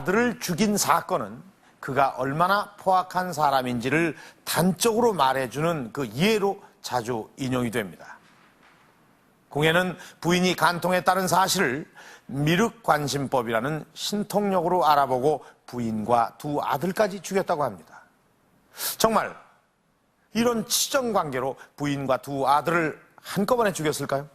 아들을 죽인 사건은 그가 얼마나 포악한 사람인지를 단적으로 말해주는 그 예로 자주 인용이 됩니다. 궁예는 부인이 간통했다는 사실을 미륵관심법이라는 신통력으로 알아보고 부인과 두 아들까지 죽였다고 합니다. 정말 이런 치정관계로 부인과 두 아들을 한꺼번에 죽였을까요?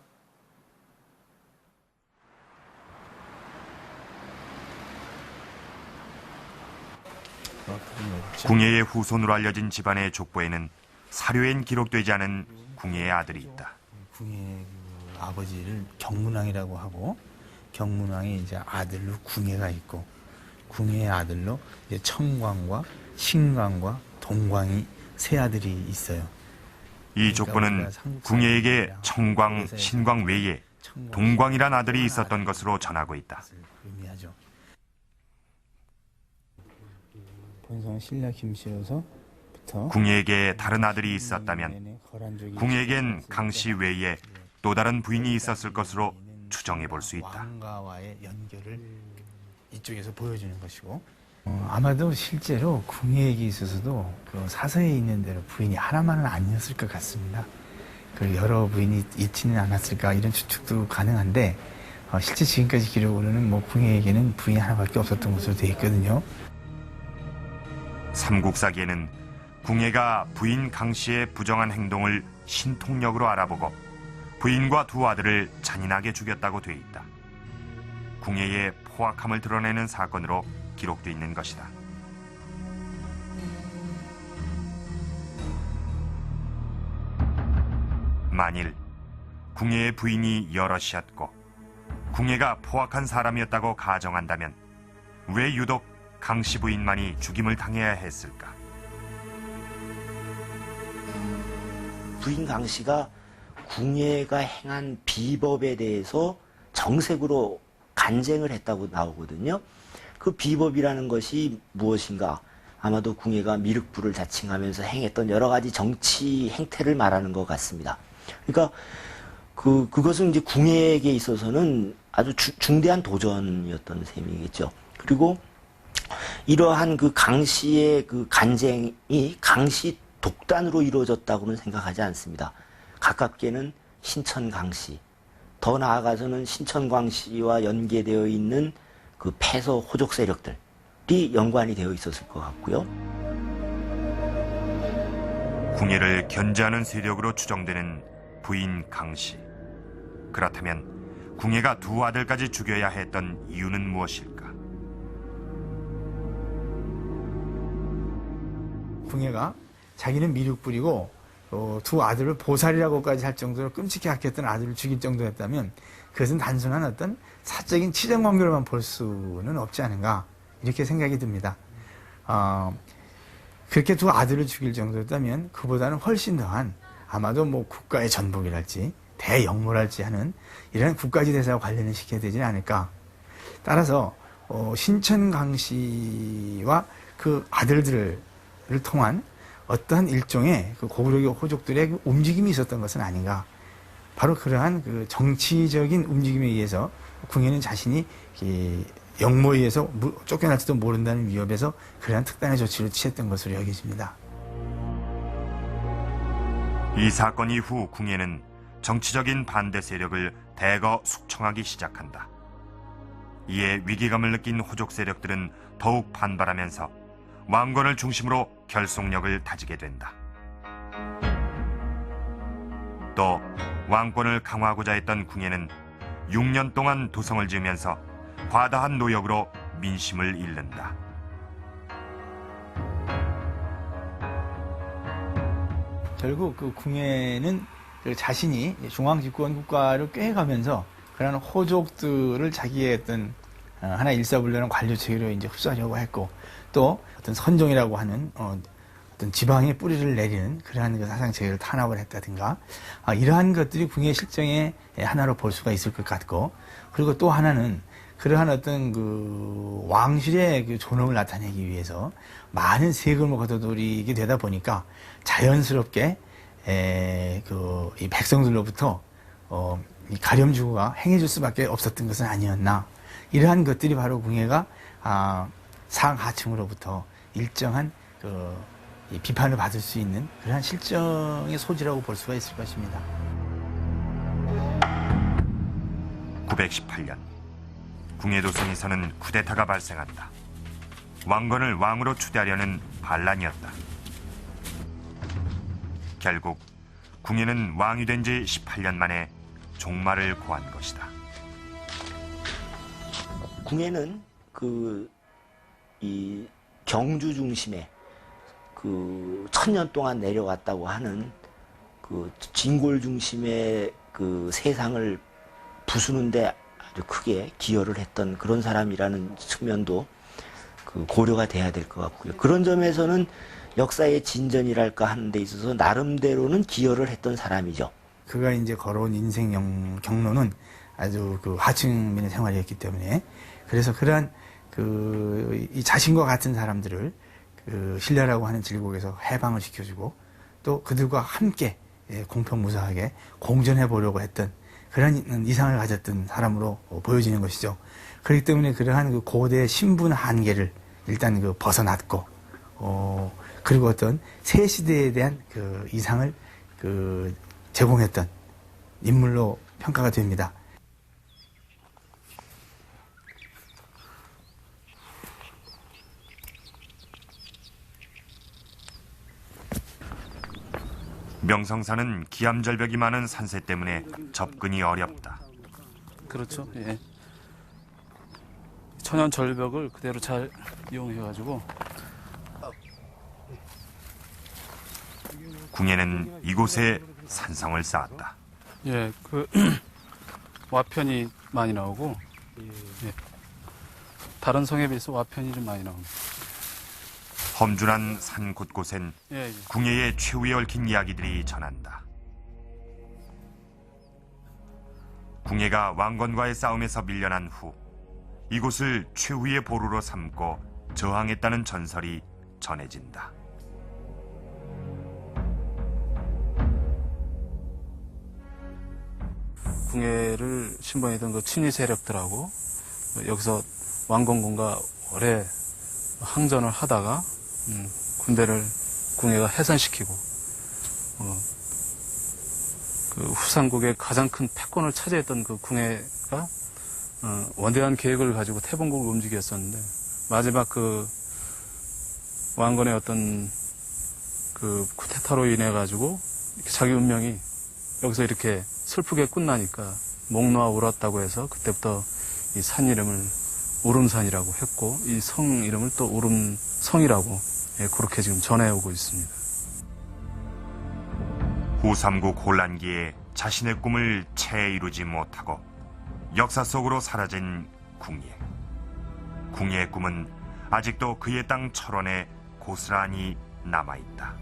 궁예의 후손으로 알려진 집안의 족보에는 사료엔 기록되지 않은 궁예의 아들이 있다. 궁예 아버지를 경문왕이라고 하고, 경문왕이 이제 아들로 궁예가 있고, 궁예의 아들로 이제 청광과 신광과 동광이 세 아들이 있어요. 이 족보는 궁예에게 청광, 신광 외에 동광이란 아들이 있었던 것으로 전하고 있다. 의미하죠. 본성 신라 김씨로서부터 궁예에게 다른 아들이 있었다면 궁예에겐 강씨 외에 또 다른 부인이 있었을 것으로 추정해 볼 수 있다. 왕가와의 연결을 이쪽에서 보여주는 것이고, 아마도 실제로 궁예에게 있어서도 그 사서에 있는 대로 부인이 하나만은 아니었을 것 같습니다. 그리고 여러 부인이 있지는 않았을까 이런 추측도 가능한데, 실제 지금까지 기록으로는 뭐 궁예에게는 부인이 하나밖에 없었던 것으로 되어 있거든요. 삼국사기에는 궁예가 부인 강씨의 부정한 행동을 신통력으로 알아보고 부인과 두 아들을 잔인하게 죽였다고 돼 있다. 궁예의 포악함을 드러내는 사건으로 기록돼 있는 것이다. 만일 궁예의 부인이 여럿이었고 궁예가 포악한 사람이었다고 가정한다면 왜 유독 강씨 부인만이 죽임을 당해야 했을까? 부인 강씨가 궁예가 행한 비법에 대해서 정색으로 간쟁을 했다고 나오거든요. 그 비법이라는 것이 무엇인가? 아마도 궁예가 미륵부를 자칭하면서 행했던 여러 가지 정치 행태를 말하는 것 같습니다. 그러니까 그것은 이제 궁예에게 있어서는 아주 중대한 도전이었던 셈이겠죠. 그리고 이러한 그 강씨의 그 간쟁이 강씨 독단으로 이루어졌다고는 생각하지 않습니다. 가깝게는 신천 강씨, 더 나아가서는 신천 강씨와 연계되어 있는 그 패서 호족 세력들이 연관이 되어 있었을 것 같고요. 궁예를 견제하는 세력으로 추정되는 부인 강씨. 그렇다면 궁예가 두 아들까지 죽여야 했던 이유는 무엇일까? 궁예가 자기는 미륵불이고 두 아들을 보살이라고까지 할 정도로 끔찍히 아꼈던 아들을 죽일 정도였다면 그것은 단순한 어떤 사적인 치정 관계로만 볼 수는 없지 않은가 이렇게 생각이 듭니다. 그렇게 두 아들을 죽일 정도였다면 그보다는 훨씬 더한 아마도 뭐 국가의 전복이랄지 대역모랄지 하는 이런 국가지대사와 관련을 시켜야 되지 않을까. 따라서 신천강 씨와 그 아들들을 통한 어떠한 일종의 그 고구려의 호족들의 그 움직임이 있었던 것은 아닌가. 바로 그러한 그 정치적인 움직임에 의해서 궁예는 자신이 역모에 의해서 쫓겨날지도 모른다는 위협에서 그러한 특단의 조치를 취했던 것으로 여겨집니다. 이 사건 이후 궁예는 정치적인 반대 세력을 대거 숙청하기 시작한다. 이에 위기감을 느낀 호족 세력들은 더욱 반발하면서 왕건을 중심으로 결속력을 다지게 된다. 또 왕권을 강화하고자 했던 궁예는 6년 동안 도성을 지으면서 과다한 노역으로 민심을 잃는다. 결국 그 궁예는 자신이 중앙집권 국가를 꾀해가면서 그런 호족들을 자기의 어떤 하나 일사불란한 관료 체계로 이제 흡수하려고 했고, 또 어떤 선종이라고 하는 어떤 지방에 뿌리를 내리는 그러한 그 사상 체계를 탄압을 했다든가, 이러한 것들이 궁예 실정의 하나로 볼 수가 있을 것 같고, 그리고 또 하나는 그러한 어떤 그 왕실의 그 존엄을 나타내기 위해서 많은 세금을 걷어들이게 되다 보니까 자연스럽게 이 백성들로부터 이 가렴주고가 행해줄 수밖에 없었던 것은 아니었나. 이러한 것들이 바로 궁예가 상하층으로부터 일정한 이 비판을 받을 수 있는 그러한 실정의 소지라고 볼 수가 있을 것입니다. 918년 궁예도성에서는 쿠데타가 발생한다. 왕건을 왕으로 추대하려는 반란이었다. 결국 궁예는 왕이 된 지 18년 만에 종말을 고한 것이다. 궁예는 이 경주 중심에 1000년 동안 내려왔다고 하는 진골 중심의 세상을 부수는데 아주 크게 기여를 했던 그런 사람이라는 측면도 고려가 돼야 될 것 같고요. 그런 점에서는 역사의 진전이랄까 하는 데 있어서 나름대로는 기여를 했던 사람이죠. 그가 이제 걸어온 인생 경로는 아주 하층민의 생활이었기 때문에 그래서 그러한 이 자신과 같은 사람들을 신라라고 하는 질곡에서 해방을 시켜주고 또 그들과 함께 공평무사하게 공존해 보려고 했던 그런 이상을 가졌던 사람으로 보여지는 것이죠. 그렇기 때문에 그러한 고대 신분 한계를 일단 벗어났고 그리고 어떤 새 시대에 대한 이상을 제공했던 인물로 평가가 됩니다. 명성사는 기암절벽이 많은 산세 때문에 접근이 어렵다. 그렇죠. 예. 천연 절벽을 그대로 잘 이용해가지고 궁예는 이곳에 산성을 쌓았다. 예, 와편이 많이 나오고 예. 다른 성에 비해서 와편이 좀 많이 나옵니다. 험준한 산 곳곳엔 예, 예. 궁예의 최후에 얽힌 이야기들이 전한다. 궁예가 왕건과의 싸움에서 밀려난 후 이곳을 최후의 보루로 삼고 저항했다는 전설이 전해진다. 궁예를 신봉했던 친위 세력들하고 여기서 왕건군과 오래 항전을 하다가 군대를 궁예가 해산시키고 후삼국의 가장 큰 패권을 차지했던 궁예가 원대한 계획을 가지고 태봉국을 움직였었는데 마지막 왕건의 어떤 쿠데타로 인해 가지고 자기 운명이 여기서 이렇게 슬프게 끝나니까 목 놓아 울었다고 해서 그때부터 이 산 이름을 오름산이라고 했고 이 성 이름을 또 오름성이라고 그렇게 지금 전해오고 있습니다. 후삼국 혼란기에 자신의 꿈을 채 이루지 못하고 역사 속으로 사라진 궁예. 궁예의 꿈은 아직도 그의 땅 철원에 고스란히 남아있다.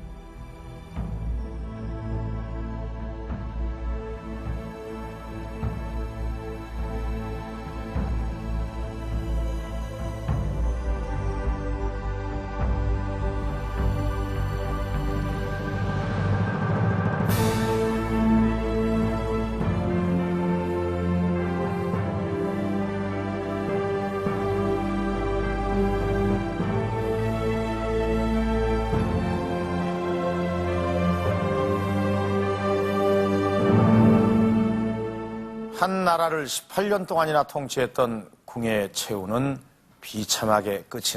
한 나라를 18년 동안이나 통치했던 궁예의 최후는 비참하게 끝이